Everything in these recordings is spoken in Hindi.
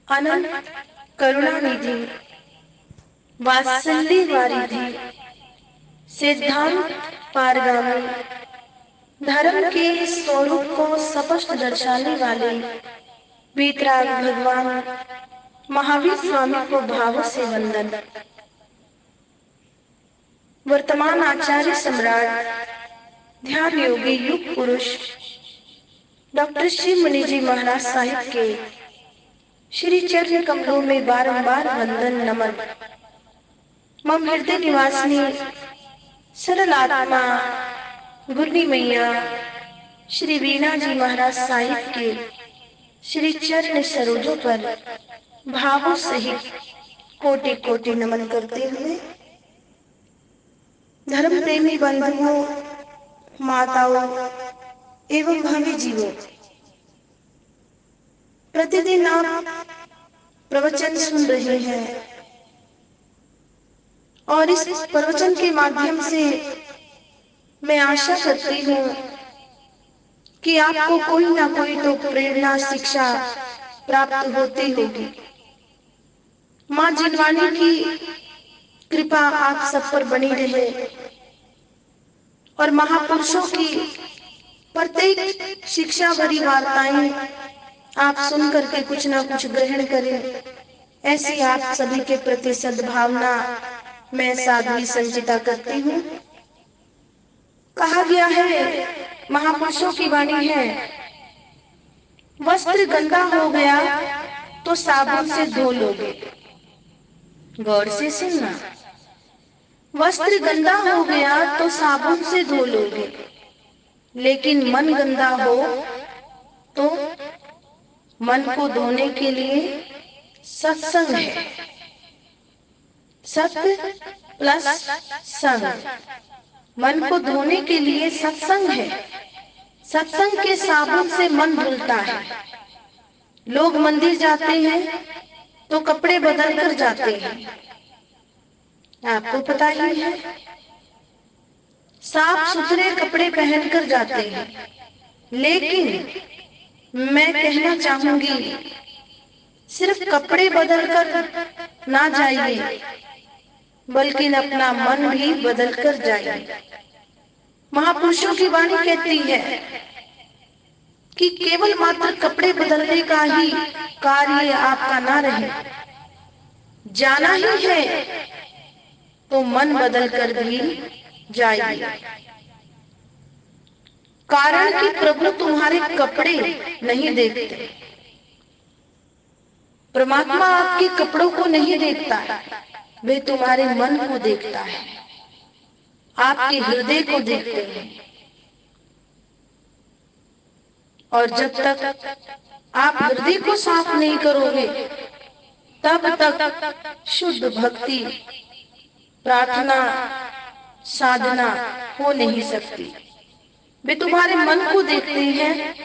अनंत करुणानिधि, वात्सल्य वारिधि, सिद्धांत पारगामी, धर्म के स्वरूप को स्पष्ट दर्शाने वाले वीतराग भगवान महावीर स्वामी को भाव से वंदन। वर्तमान आचार्य सम्राट, ध्यान योगी युग पुरुष डॉक्टर श्री मुनि जी महाराज साहिब के श्री चरण कमलों में बारंबार वंदन नमन। मम हृदय निवासिनी सरल आत्मा गुरनी मैया श्री वीणा जी महाराज साहिब के श्री चरण सरोजों पर भावों सहित कोटि कोटि नमन करते हुए धर्म प्रेमी बंधुओं, माताओं एवं भावी जीवों, प्रतिदिन आप प्रवचन सुन रहे हैं और इस प्रवचन के माध्यम से मैं आशा करती हूँ कि आपको कोई ना कोई तो प्रेरणा शिक्षा प्राप्त होती होगी। माँ जिनवानी की कृपा आप सब पर बनी रहे और महापुरुषों की प्रत्येक शिक्षा भरी वार्ताएं आप सुन करके कुछ ना कुछ ग्रहण करें, ऐसी आप सभी के प्रति सद्भावना मैं साध्वी संचिता करती हूँ। कहा गया है, महापुरुषों की वाणी है, वस्त्र गंदा हो गया तो साबुन से धो लोगे। गौर से सुनना, वस्त्र गंदा हो गया तो साबुन से धो लोगे, लेकिन मन गंदा हो तो मन को धोने के लिए सत्संग है। सत्य प्लस संग, मन को धोने के लिए सत्संग है। सत्संग के साबुन से मन धुलता है। लोग मंदिर जाते हैं तो कपड़े बदल कर जाते हैं, आपको पता ही है। साफ सुथरे कपड़े पहनकर जाते हैं, लेकिन मैं कहना चाहूंगी सिर्फ कपड़े बदलकर ना जाइए, बल्कि अपना मन भी बदल कर जाइए। महापुरुषों की वाणी कहती है कि केवल मात्र कपड़े बदलने का ही कार्य आपका ना रहे, जाना ही है तो मन बदल कर भी जाइए। कारण कि प्रभु तुम्हारे कपड़े नहीं देखते, परमात्मा आपके कपड़ों को नहीं देखता है, वे तुम्हारे मन को देखता है, आपके हृदय को देखते हैं। और जब तक आप हृदय को साफ नहीं करोगे, तब तक शुद्ध भक्ति प्रार्थना साधना हो नहीं सकती। वे तुम्हारे मन को देखते हैं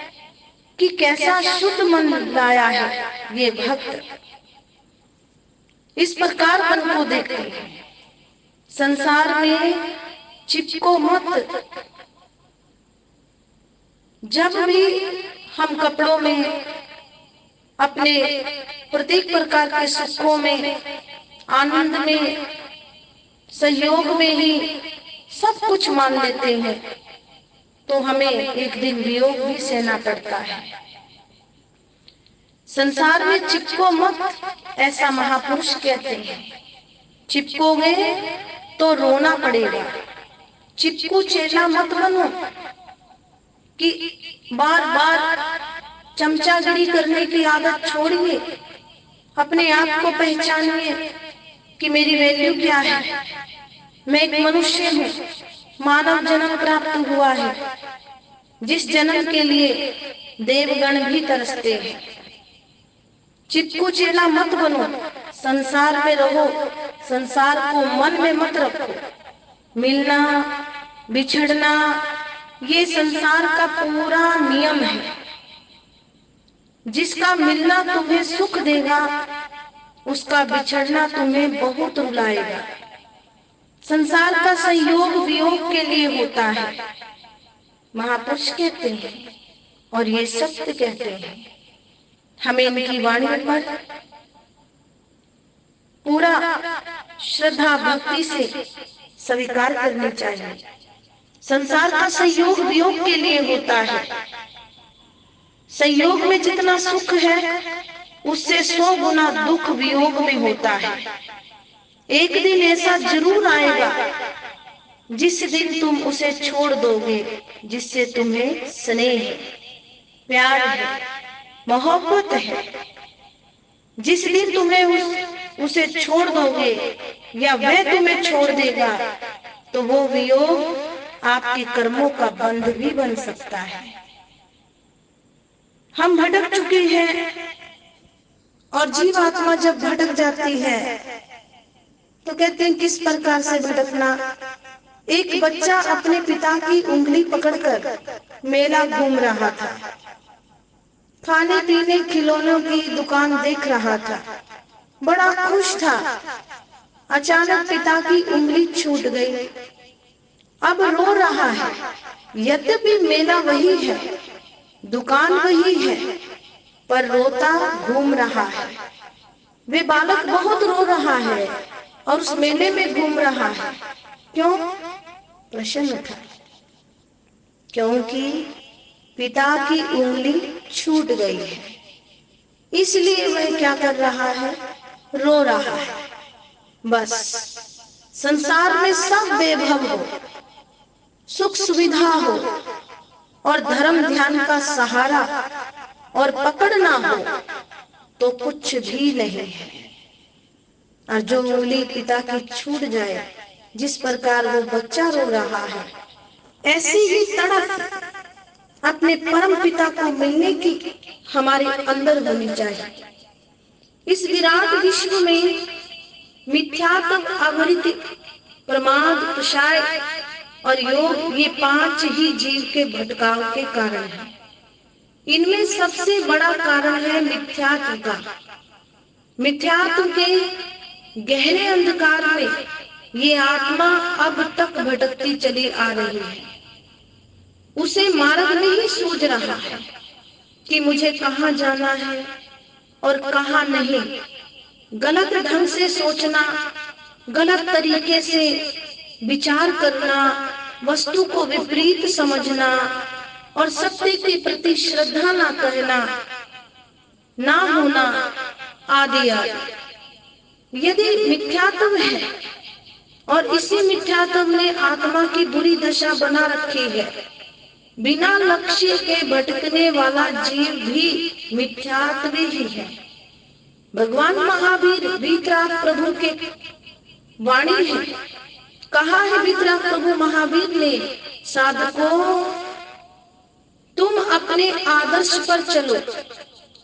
कि कैसा शुद्ध मन लाया है ये भक्त, इस प्रकार मन को देखते हैं। संसार में चिपको मत। जब भी हम कपड़ों में, अपने प्रत्येक प्रकार के सुखों में, आनंद में, सहयोग में ही सब कुछ मान लेते हैं, तो हमें एक दिन वियोग भी सहना पड़ता है। संसार में चिपको मत, ऐसा महापुरुष कहते हैं। चिपकोगे तो रोना पड़ेगा। चिपकू चेला मत बनो कि बार बार चमचागिरी करने की आदत छोड़िए। अपने आप को पहचानिए कि मेरी वैल्यू क्या है। मैं एक मनुष्य हूँ, मानव जन्म प्राप्त हुआ है, जिस जन्म के लिए देवगण भी तरसते हैं। चिपकू चेला मत बनो, संसार में रहो, संसार को मन में मत रखो। मिलना बिछड़ना ये संसार का पूरा नियम है। जिसका मिलना तुम्हें सुख देगा, उसका बिछड़ना तुम्हें बहुत रुलाएगा। संसार का संयोग वियोग के लिए होता है, महापुरुष कहते हैं, और ये सत्य कहते हैं। हमें इनकी वाणी पर पूरा श्रद्धा भक्ति से स्वीकार करनी चाहिए। संसार का संयोग वियोग के लिए होता है। संयोग में जितना सुख है उससे 100 गुना दुख वियोग में होता है। एक दिन ऐसा जरूर आएगा जिस दिन तुम उसे छोड़ दोगे जिससे तुम्हें स्नेह है, प्यार है, मोहब्बत है। जिस दिन तुम्हें उसे छोड़ दोगे या वह तुम्हें छोड़ देगा तो वो वियोग आपके कर्मों का बंध भी बन सकता है। हम भटक चुके हैं और जीवात्मा जब भटक जाती है तो कहते हैं किस प्रकार से भटकना। एक बच्चा अपने पिता की उंगली पकड़कर मेला घूम रहा था, खाने पीने खिलौनों की दुकान देख रहा था, बड़ा खुश था। अचानक पिता की उंगली छूट गई। अब रो रहा है। यद्यपि मेला वही है, दुकान वही है, पर रोता घूम रहा है। वे बालक बहुत रो रहा है और उस मेले में घूम रहा है। क्यों? प्रसन्न था, क्योंकि पिता की उंगली छूट गई है। इसलिए वह क्या कर रहा है? रो रहा है। बस संसार में सब वैभव हो, सुख सुविधा हो और धर्म ध्यान का सहारा और पकड़ ना हो तो कुछ भी नहीं है। और जो उंगली पिता की छूट जाए, जिस प्रकार वो बच्चा रो रहा है, ऐसी ही तड़प अपने परम पिता को मिलने की हमारे अंदर होनी चाहिए। इस विराट विश्व में मिथ्यात्व, आवृत्ति, प्रमाद, प्रसाय और योग, ये 5 ही जीव के भटकाव के कारण हैं। इनमें सबसे बड़ा कारण है मिथ्यात्व का। मिथ्यात्व के गहरे अंधकार में ये आत्मा अब तक भटकती चली आ रही है। उसे मार्ग नहीं सूझ रहा है कि मुझे कहाँ जाना है और कहाँ नहीं। गलत ढंग से सोचना, गलत तरीके से विचार करना, वस्तु को विपरीत समझना और सत्य के प्रति श्रद्धा ना करना, ना होना आदि आदि। यदि मिथ्यात्व है और इसी मिथ्यात्व ने आत्मा की बुरी दशा बना रखी है, बिना लक्ष्य के भटकने वाला जीव भी मिथ्यात्व ही है। भगवान महावीर वीतराग प्रभु के वाणी है। कहा है वीतराग प्रभु महावीर ने, साधकों तुम अपने आदर्श पर चलो,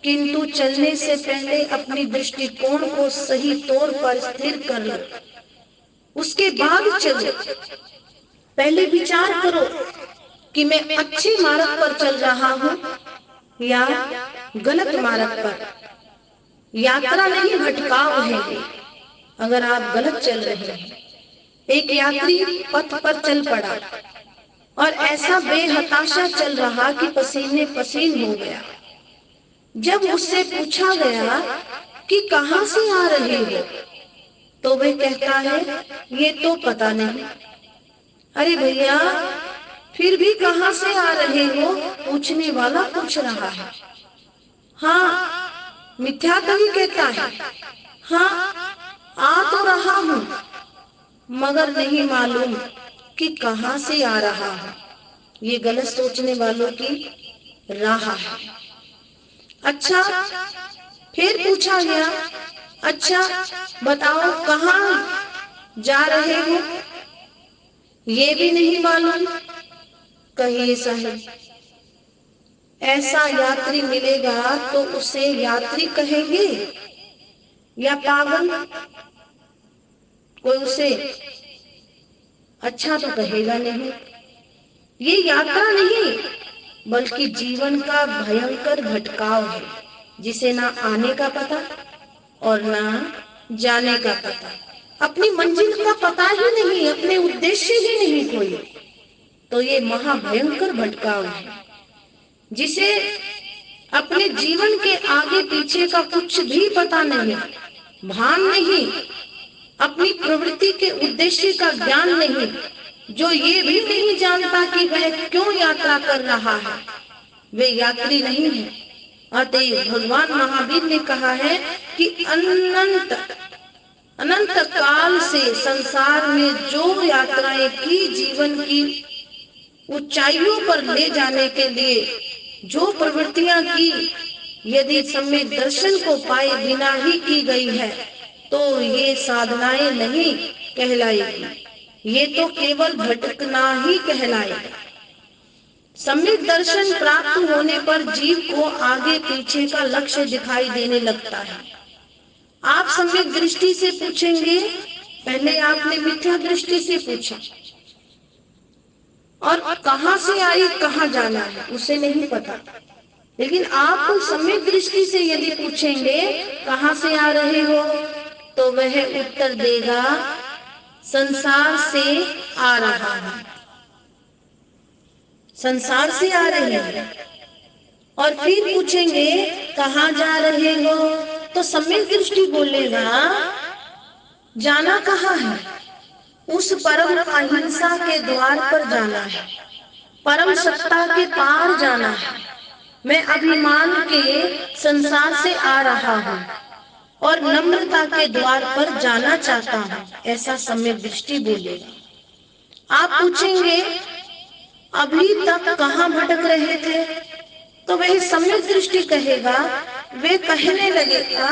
किंतु चलने से पहले अपनी दृष्टिकोण को सही तौर पर स्थिर कर लो, उसके बाद चलो। पहले विचार करो कि मैं अच्छे मार्ग पर चल रहा हूँ या गलत मार्ग पर। यात्रा नहीं, भटकाव है। अगर आप गलत चल रहे हैं, एक यात्री पथ पर चल पड़ा और ऐसा बेहताशा चल रहा कि पसीने पसीन हो गया। जब उससे पूछा गया कि कहाँ से आ रहे हो, तो वह कहता है ये तो पता नहीं। अरे भैया, फिर भी कहाँ से आ रहे हो? पूछने वाला पूछ रहा है। हाँ, मिथ्यात्व ही कहता है, हाँ आ तो रहा हूँ, मगर नहीं मालूम कि कहाँ से आ रहा हूँ। ये गलत सोचने वालों की राह है। अच्छा, फिर पूछा गया, अच्छा बताओ कहाँ जा रहे हो? ये भी नहीं मालूम। कहिए साहिब, ऐसा यात्री मिलेगा तो उसे यात्री कहेंगे या पागल? कोई उसे अच्छा तो कहेगा नहीं। ये यात्रा नहीं, बल्कि जीवन का भयंकर भटकाव है, जिसे ना आने का पता और ना जाने का पता। अपनी मंजिल का पता ही नहीं, अपने उद्देश्य ही नहीं कोई, तो ये महाभयंकर भटकाव है, जिसे अपने जीवन के आगे पीछे का कुछ भी पता नहीं, भान नहीं, अपनी प्रवृत्ति के उद्देश्य का ज्ञान नहीं, जो ये भी नहीं जानता कि वह क्यों यात्रा कर रहा है, वे यात्री नहीं है। अतएव भगवान महावीर ने कहा है कि अनंत काल से संसार में जो यात्राएं की, जीवन की ऊंचाइयों पर ले जाने के लिए जो प्रवृत्तियां की, यदि सम्यक दर्शन को पाए बिना ही की गई है तो ये साधनाएं नहीं कहलाएगी, ये तो केवल भटकना ही कहलाएगा। सम्यक दर्शन प्राप्त होने पर जीव को आगे पीछे का लक्ष्य दिखाई देने लगता है। आप सम्यक दृष्टि से पूछेंगे, पहले आपने मिथ्या दृष्टि से पूछा और कहां से आई कहां जाना है उसे नहीं पता, लेकिन आप सम्यक दृष्टि से यदि पूछेंगे कहां से आ रहे हो, तो वह उत्तर देगा संसार से आ रहा है, संसार से आ रहे हैं। और फिर पूछेंगे कहां जा रहे हो, तो सम्यक दृष्टि बोलेगा जाना कहां है, उस परम अहिंसा के द्वार पर जाना है, परम सत्ता के पार जाना है। मैं अभिमान के संसार से आ रहा हूँ और नम्रता के द्वार पर जाना चाहता हूँ, ऐसा सम्यक दृष्टि बोलेगा। आप पूछेंगे अभी तक कहाँ भटक रहे थे, तो वह सम्यक दृष्टि कहेगा, वे कहने लगेगा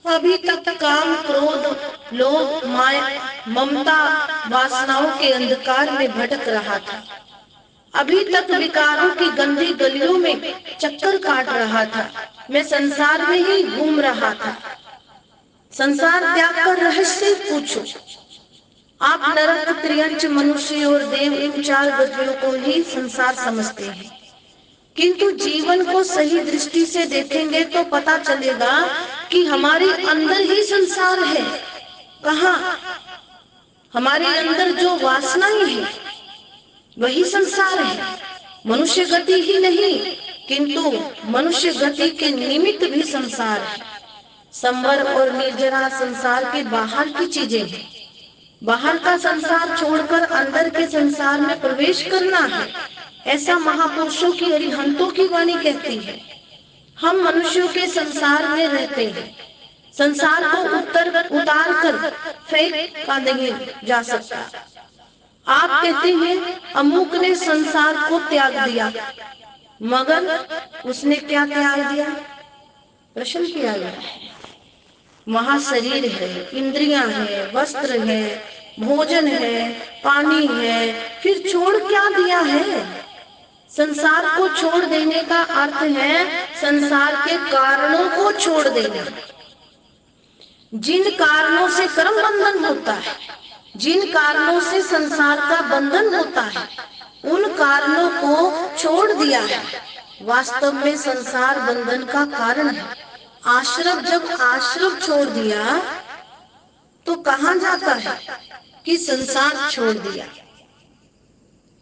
अभी तक काम, क्रोध, लोभ, माया, ममता, वासनाओं के अंधकार में भटक रहा था। अभी तक विकारों की गंदी गलियों में चक्कर काट रहा था। मैं संसार में ही घूम रहा था। संसार त्याग कर रहस्य पूछो। आप नरक, त्रियंच, मनुष्य और देव इन चार गतियों को ही संसार समझते हैं, किंतु जीवन को सही दृष्टि से देखेंगे तो पता चलेगा कि हमारे अंदर ही संसार है। कहाँ? हमारे अंदर जो वासनाएं है वही संसार है। मनुष्य गति ही नहीं, किंतु मनुष्य गति के निमित्त भी संसार है। संवर और निर्जरा संसार के बाहर की चीजें हैं। बाहर का संसार छोड़कर अंदर के संसार में प्रवेश करना है, ऐसा महापुरुषों की, अरिहंतों की वाणी कहती है। हम मनुष्यों के संसार में रहते हैं। संसार को उतार कर फेंका नहीं जा सकता। आप कहते हैं अमुक ने संसार को त्याग दिया, मगर उसने क्या त्याग दिया? प्रश्न किया गया है। वहां शरीर है, इंद्रियां है, वस्त्र है, भोजन है, पानी है, फिर छोड़ क्या दिया है? संसार को छोड़ देने का अर्थ है संसार के कारणों को छोड़ देना। जिन कारणों से कर्म बंधन होता है, जिन कारणों से संसार का बंधन होता है, उन कारणों को छोड़ दिया है। वास्तव में संसार बंधन का कारण है। आश्रम, जब आश्रम छोड़ दिया तो कहाँ जाता है कि संसार छोड़ दिया।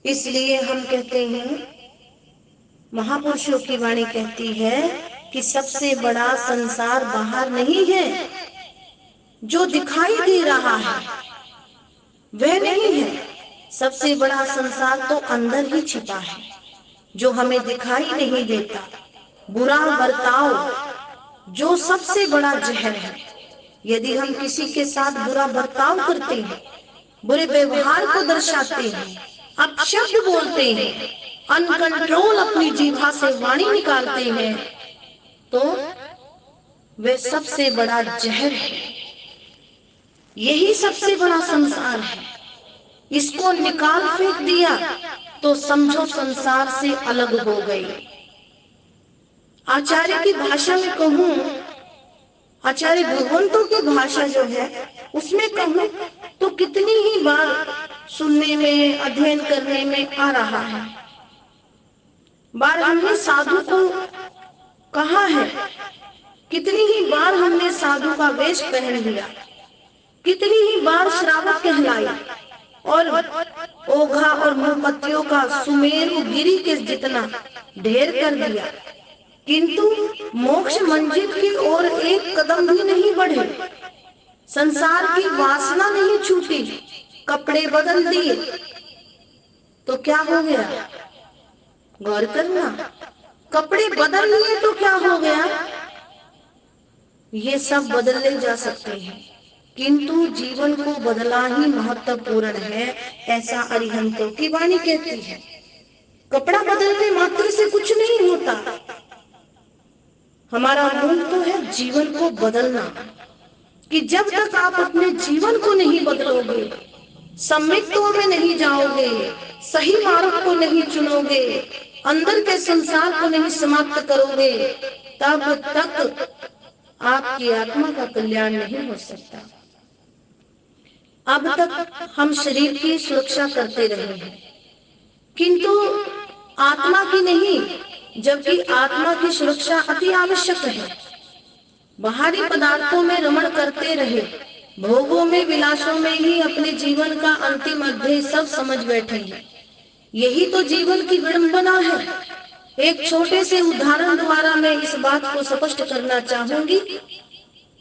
इसलिए हम कहते हैं, महापुरुषों की वाणी कहती है कि सबसे बड़ा संसार बाहर नहीं है, जो दिखाई दे रहा है वह नहीं है। सबसे बड़ा संसार तो अंदर ही छिपा है, जो हमें दिखाई नहीं देता। बुरा बर्ताव जो सबसे बड़ा जहर है। यदि हम किसी के साथ बुरा बर्ताव करते हैं, बुरे व्यवहार को दर्शाते हैं, अपशब्द बोलते हैं, अनकंट्रोल अपनी जीभा से वाणी निकालते हैं, तो वह सबसे बड़ा जहर है। यही सबसे बड़ा संसार है। इसको निकाल फेंक दिया तो समझो संसार से अलग हो गई। आचार्य की भाषा में कहूं, आचार्य भगवंतों की भाषा जो है उसमें कहूं तो कितनी ही बार सुनने में, अध्ययन करने में आ रहा है। बार हमने साधु को कहा है, कितनी ही बार हमने साधु का वेश पहन लिया, कितनी ही बार श्रावक कहलाई और ओघा और मोमबत्तियों का सुमेरु गिरी के जितना ढेर कर दिया, किंतु मोक्ष मंजिल की ओर एक कदम भी नहीं बढ़े। संसार की वासना नहीं छूटी, कपड़े बदल दिए तो क्या हो गया? गौर करना, कपड़े बदल लिए तो क्या हो गया? ये सब बदले जा सकते हैं, किंतु जीवन को बदला ही महत्वपूर्ण है, ऐसा अरिहंतों की वाणी कहती है। कपड़ा बदलने मात्र से कुछ नहीं होता, हमारा मूल तो है जीवन को बदलना। कि जब तक आप अपने जीवन को नहीं बदलोगे, सम्यक्त्व में नहीं जाओगे, सही मार्ग को नहीं चुनोगे, अंदर के संसार को नहीं समाप्त करोगे, तब तक आपकी आत्मा का कल्याण नहीं हो सकता। अब तक हम शरीर की सुरक्षा करते रहे हैं, किंतु आत्मा की नहीं, जबकि आत्मा की सुरक्षा अति आवश्यक है। बाहरी पदार्थों में रमण करते रहे, भोगों में, विलासों में ही अपने जीवन का अंतिम अध्याय सब समझ बैठे हैं। यही तो जीवन की विडंबना है। एक छोटे से उदाहरण द्वारा मैं इस बात को स्पष्ट करना चाहूंगी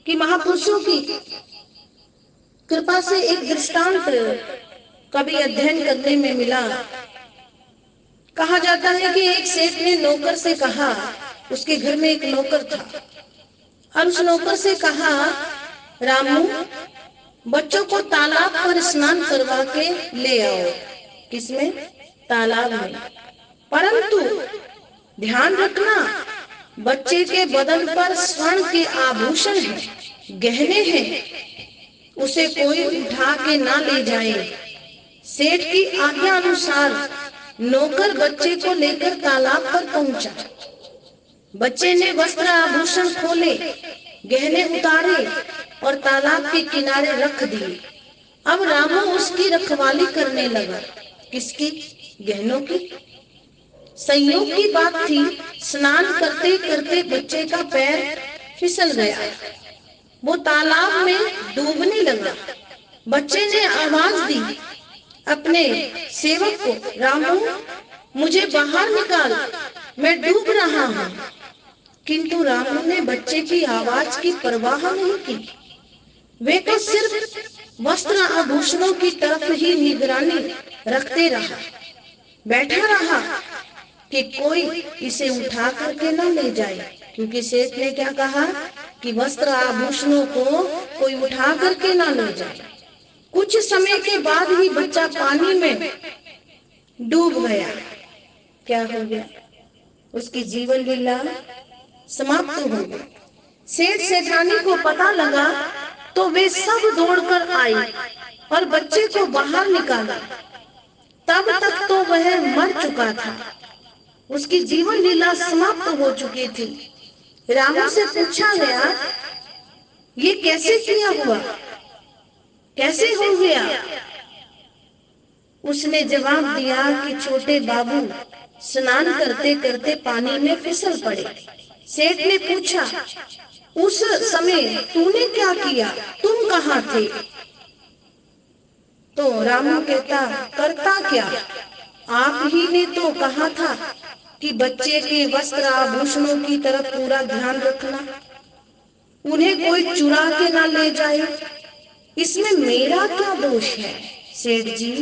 कि महापुरुषों की कृपा से एक दृष्टांत कभी अध्ययन करने में मिला। कहा जाता है कि एक सेठ ने नौकर से कहा, उसके घर में एक नौकर था, और उस नौकर से कहा, रामू, बच्चों को तालाब पर स्नान करवा के ले आओ। किसमें? तालाब में। परंतु ध्यान रखना, बच्चे के बदन पर स्वर्ण के आभूषण हैं, गहने हैं, उसे कोई उठा के ना ले जाए। सेठ की आज्ञा अनुसार नौकर बच्चे को लेकर तालाब पर पहुंचा। बच्चे ने वस्त्र आभूषण खोले, गहने उतारे और तालाब के किनारे रख दिए। अब रामू उसकी रखवाली करने लगा। किसकी? गहनों की। संयोग की बात थी, स्नान करते करते बच्चे का पैर फिसल गया, वो तालाब में डूबने लगा। बच्चे ने आवाज दी अपने सेवक को, रामू, मुझे बाहर निकाल, मैं डूब रहा हूँ। किंतु रामू ने बच्चे की आवाज की परवाह नहीं की। वे तो सिर्फ वस्त्र आभूषणों की तरफ ही निगरानी रखते रहा, बैठा रहा कि कोई इसे उठा करके न ले जाए, क्योंकि सेठ ने क्या कहा कि वस्त्र आभूषणों को कोई उठा करके न ले जाए। कुछ समय के बाद ही बच्चा पानी में डूब गया। क्या हो गया? उसकी जीवन लीला समाप्त हो गई। सेठ सेठानी को पता लगा तो वे सब दौड़कर आई और बच्चे को बाहर निकाला। तब तक तो वह मर चुका था, उसकी जीवन लीला समाप्त हो चुकी थी। रामू से पूछा गया, ये कैसे किया हुआ, कैसे हो गया? उसने जवाब दिया कि छोटे बाबू स्नान करते करते पानी में फिसल पड़े। सेठ ने पूछा, उस समय तूने क्या किया, तुम कहाँ थे? तो रामू कहता, करता क्या, आप ही ने तो कहा था कि बच्चे के वस्त्र आभूषणों की तरफ पूरा ध्यान रखना, उन्हें कोई चुरा के ना ले जाए। इसमें मेरा क्या दोष है सेठ जी?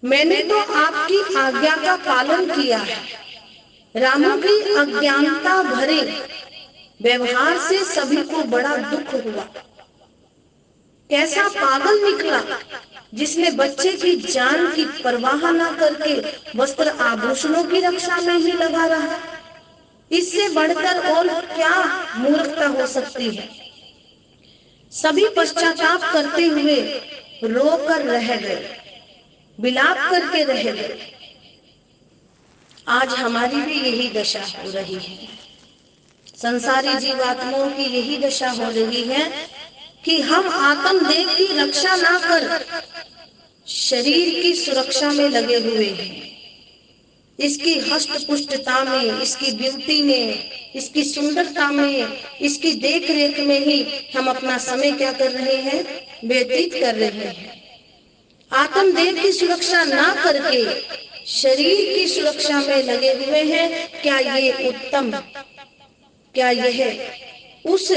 मैंने तो आपकी आज्ञा का पालन किया है। रामू की अज्ञानता भरे व्यवहार से सभी को बड़ा दुख हुआ। कैसा पागल निकला जिसने बच्चे की जान की परवाह न करके वस्त्र आभूषणों की रक्षा में ही लगा रहा। इससे बढ़कर और क्या मूर्खता हो सकती है? सभी पश्चाताप करते हुए रोकर रह गए, विलाप करके रह गए। आज हमारी भी यही दशा हो रही है, संसारी जीवात्माओं की यही दशा हो रही है कि हम आत्मदेह की रक्षा ना कर शरीर की सुरक्षा में लगे हुए हैं। इसकी हष्ट पुष्टता में, इसकी ब्यूटी में, इसकी सुंदरता में, इसकी देख रेख में ही हम अपना समय क्या कर रहे हैं? व्यतीत कर रहे हैं। आत्मदेह की सुरक्षा ना करके शरीर की सुरक्षा में लगे हुए हैं। क्या ये उत्तम, क्या यह उस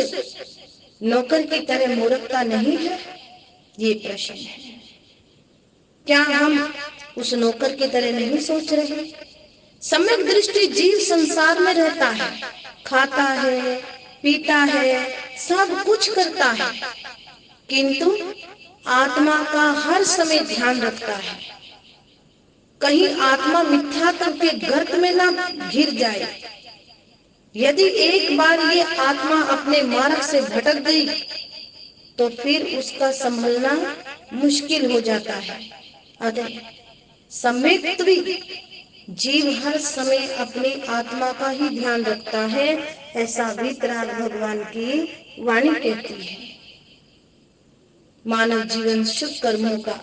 नौकर की तरह मूर्खता नहीं है? ये प्रश्न है। क्या हम उस नौकर की तरह नहीं सोच रहे? सम्यक दृष्टि जीव संसार में रहता है, खाता है, पीता है, सब कुछ करता है, किंतु आत्मा का हर समय ध्यान रखता है, कहीं आत्मा मिथ्यात्व के गर्त में ना गिर जाए। यदि एक बार ये आत्मा अपने मार्ग से भटक गई तो फिर उसका संभलना मुश्किल हो जाता है। अतः सम्यक जीव हर समय अपनी आत्मा का ही ध्यान रखता है, ऐसा वीतराग भगवान की वाणी कहती है। मानव जीवन शुभ कर्मों का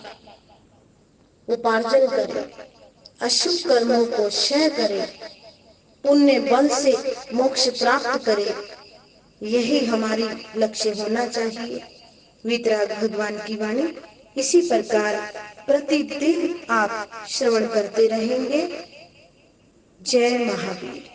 उपार्जन करे, अशुभ कर्मों को क्षय करे, पुण्य बल से मोक्ष प्राप्त करे, यही हमारी लक्ष्य होना चाहिए। वीतराग भगवान की वाणी इसी प्रकार प्रतिदिन आप श्रवण करते रहेंगे। जय महावीर।